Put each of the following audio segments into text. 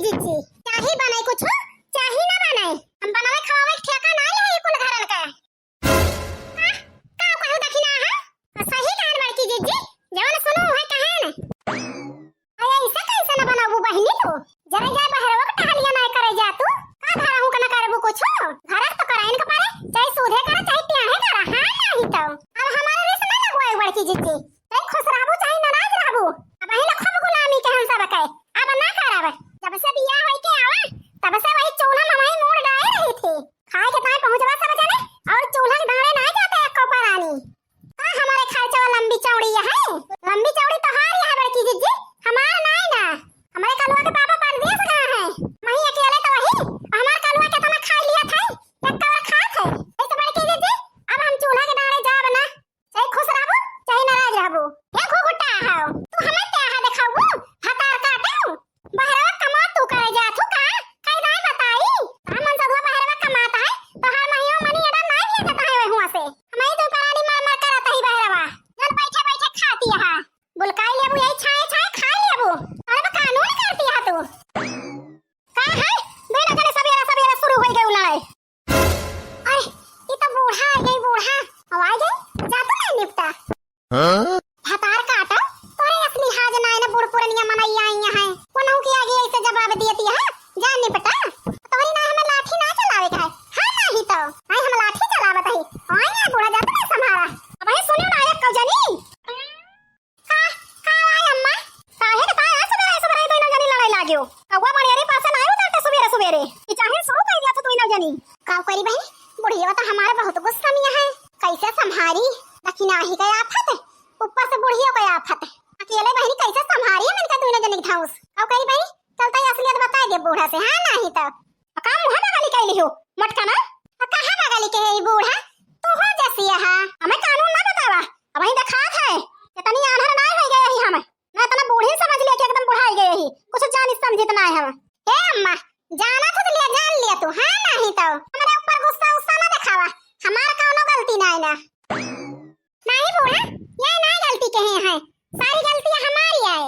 जीजी चाही बनाई कुछ चाही ना बनाई हम बनावे खवावे ठेका ना ले कुल घरन का का कहू दखिना है सही कहन बड़की जीजी जवन सुनो है कहन अरे ऐसा कैसे ना बनाबू बहिनी तू जरा जा बहरवा के टहलिया ना करे जा तू का धराहू के ना करबू कुछ घर तो कराइन के पारे चाहे सूधे कर चाहे त्याहे कर हां नहीं तो अब हमारे रिस ना लगवाए बड़की जीजी तै खुश रहबू चाहे नाराज रहबू अब ही लखब गुलामी के हम सब कहे अब ना करावे जब से बियाह होई के आवे तब से वही चूल्हा ममाई मोड़ डाए रही थी खाए के ताए पहुंचवा सब जाने और चूल्हा के दाने ना जाते एक कपरानी का हमारे खर्चा लंबी चौड़ी है लंबी चौड़ी तो हार है बड़की जीजी हमारा नहीं ना हमारे कलवा के पापा परदेश गए हैं वही अकेले तो वही हमारे कलवा के तो ना खा लिया था एक कवर खात है इस बड़की जीजी अब हम चूल्हा के दाने जा बना चाहे खुश रहबो चाहे नाराज रहबो हे घुघुटा हाओ तू हमें क्या है दिखाऊ हतार काटू बहरवा कमा तू करे जा तू का कई दाई बताई हमन सब बहरवा कमाता है तो हर महीना मनी एडा नहीं है कहता है हुआ से हमें तो परानी मार मार करता ही बहरवा जन बैठे बैठे खाती है बुलकाई लेबू यही छाए छाए खा लेबू अरे कानून करती है तू का है बेना करे सवेरा सवेरा शुरू हो गई लड़ाई अरे ये तो बूढ़ा आ गई बूढ़ा आवाज है जा तो नहीं निपटा हां हतार काटा तोरे असली हाज ना है ना बूढ़ पुरनिया मनई आई है कोनहु की आगे ऐसे जवाब देती है जा निपटा तोरी ना हमें लाठी ना चलावे का है हां नहीं तो आई हम लाठी चलावत है आई ना बूढ़ा जात ना संभारा अब है सुनियो ना एक कजनी का आई अम्मा काहे के ताय सवेरे सवेरे तो ना जानी लड़ाई लाग्यो कौवा बड़ियारी पास ना आयो ताते सवेरे सवेरे ई चाहे शुरू कर दिया तो ना जानी का करी बहन बुढ़िया तो हमारे बहुत गुस्सा में है कैसे संभारी दखिना ही गया आफत ऊपर से बुढ़िया को आफत अकेले बहनी कैसे संभारी मैंने कहा तू ना जानी थाउस अब करी बहनी चलता ही असलियत बता दे बूढ़ा से हां नहीं तो का मुंह में गाली कैली हो मटका ना कहां में गाली के है बूढ़ा तू हो जैसी है हमें कानून ना बतावा अब ही दिखात है कितनी आंधर ना हो गए ही हमें मैं इतना बूढ़ी समझ लिया कि एकदम बुढ़ाई गए ही कुछ जान समझित ना है हम हे अम्मा जाना खुद लिया जान लिया तू हां नहीं तो हमारे ऊपर गुस्सा उस्सा ना दिखावा हमार कोनो गलती ना है ना नहीं बूढ़ा ये ना गलती कहे हैं सारी गलतियां हमारी है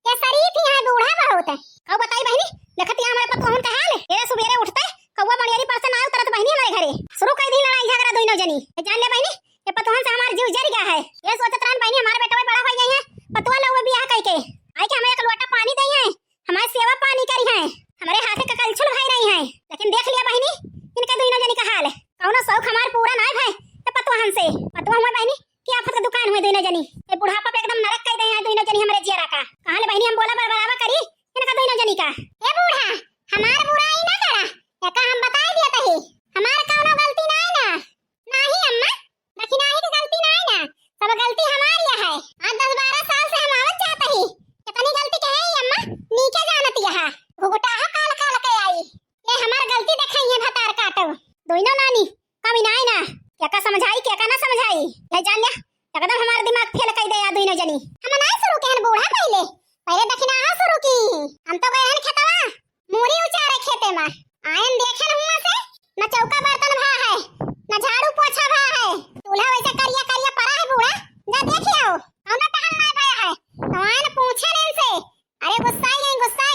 ये शरीफ ही है बूढ़ा बहुत है अब बताई बहनी देखती हमारे पतोहन का हाल ये सवेरे उठते कौवा बड़ियारी पर से ना उतरत बहनी हमारे घरे शुरू कर दी लड़ाई झगड़ा दोनों जनी जान ले बहनी ये पतोहन से हमार जीव जल गया है ये सोचत रहन बहनी हमारे बेटा बड़ा हो गई है पतवा लोग बियाह कई के आई के हमें एक लोटा पानी दई है हमारी सेवा पानी करी है हमारे हाथे का कलछुल भाई रही है लेकिन देख लिया बहनी इनके दोनों जनी का हाल कौनो शौक हमार पूरा ना भाई तो पतवाहन से पतवा हुआ बहनी क्या आफत का दुकान हुए दोनों जनी ये बुढ़ापा पे एकदम नरक कर दे हैं दोनों जनी हमारे जियरा का कहां ले बहनी हम बोला बराबर करी इनका दोनों जनी का ए बूढ़ा हमार बुराई ना करा या का हम बता दिया तही हमार कोनो गलती ना है ना नहीं अम्मा दखिना ही की गलती ना है ना सब गलती हमारी है आज 10-12 साल से हम आवत जात ही कितनी गलती कहे अम्मा नीचे जानती है घुघुटा काल काल के आई ये हमार गलती दिखाई है भतार काटो दोनों नानी कभी ना है ना क्या का समझाई क्या का ना समझाई ले जान लिया एकदम हमारा दिमाग फेल कर दे याद दोनों जनी हम ना शुरू के बूढ़ा पहले पहले दखिना हां शुरू की हम तो गए हैं खेतवा मूरी उचारे खेते में आयन देखे न हुआ से न चौका बर्तन भा है न झाड़ू पोछा भा है चूल्हा वैसे करिया करिया पड़ा है बूढ़ा जा देखियो कौन टहल ना पाया है तो आयन पूछे न इनसे अरे गुस्साई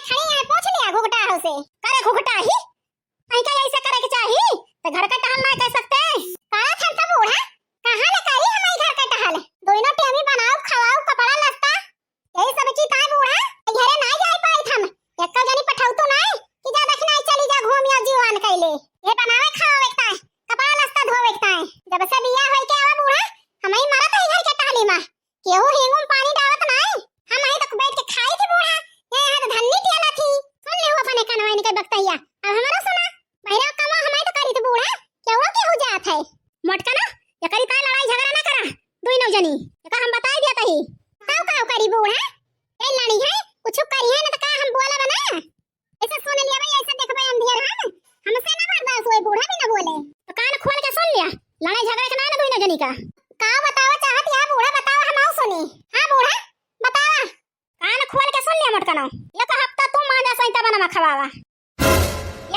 खड़ी है पूछ लिया घुघटा हो से करे घुघटा ही कहीं का ऐसे करे के चाहिए तो घर का टहल ना कह सकते काला था बूढ़ा कहां ले करी हमारी घर का टहल दोनों टेमी बनाओ खवाओ कपड़ा लत्ता यही सब की ताई बूढ़ा घरे ना जाई पाई थम एक जनी पठाऊ तो नहीं कि जा देखना चली जा घूमिया जीवन कैले ये बनावे खाओ एकता कपड़ा लत्ता धोवे एकता जब से बियाह होई के आवा बूढ़ा हमई मरत है घर के टहली में केहू हिंगुम पानी डावत नहीं हम आई तक बैठ के खाई थी बूढ़ा ये है धन्नी टियाला थी सुन ले हो अपने कनवाई के बक्तैया अब हमारा सुना महिला कमा हमाई तो करी थी बूढ़ा केहू जात है मोटका ना ये करी ता लड़ाई झगड़ा ना करा दोनों जनी ये का हम बता दिया तही काव करी बूढ़ा ए लड़ी है कुछ करी है ना तो का हम बोला बना ऐसा सुन लिया भाई ऐसा देख भाई अंधेर है हमसे ना बर्दाश्त हुए बूढ़ा भी ना बोले तो कान खोल के सुन लिया लड़ाई झगड़ा का ना दोनों जनी का बतावा चाहत या बूढ़ा बतावा हम आओ सुनी हां बूढ़ा बतावा कान खोल के सुन लिया मोटका ना एक हफ्ता तू मांजा सैता बना खवावा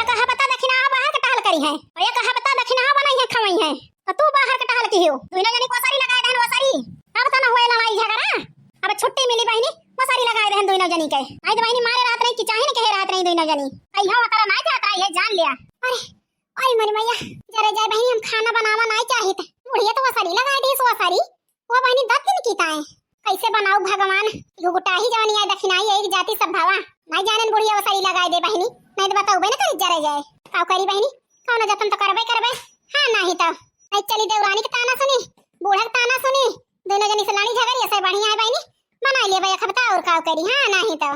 एक हफ्ता दखिना बाहर के टहल करी है और एक हफ्ता दखिना बनाई है खवाई है तो तू बाहर के टहल की हो दोनों जनी को सारी लगाए देन वो सारी अब तो ना हुए लड़ाई झगड़ा अब छुट्टी मिली बहनी वो सारी लगाए देन दोनों दोनों जनी के आई तो बहनी मारे रात नहीं कि चाहे न कहे रात नहीं दोनों जनी कहिया वकरा ना जाता ये जान लिया। अरे ओए मरी मैया जरा जाए बहनी हम खाना बनावा नहीं चाहिए बुढ़िया तो वसारी लगा दी सो वसारी वो बहनी 10 दिन की ताए कैसे बनाऊ भगवान यो गुटा ही जवानी है दक्षिणाई एक जाति सब भावा नहीं जाने बुढ़िया वसारी लगा दे बहनी नहीं तो बताऊ बे ना कर जरा जाए काऊ करी बहनी कौन जतन तो करबे हां नहीं तो नहीं चली देवरानी के ताना सुनी बूढ़ा के ताना सुनी दोनों जनी से लड़ी झगड़ी ऐसे बढ़िया है बहनी बना लिए भैया खबता और काऊ करी हां नहीं तो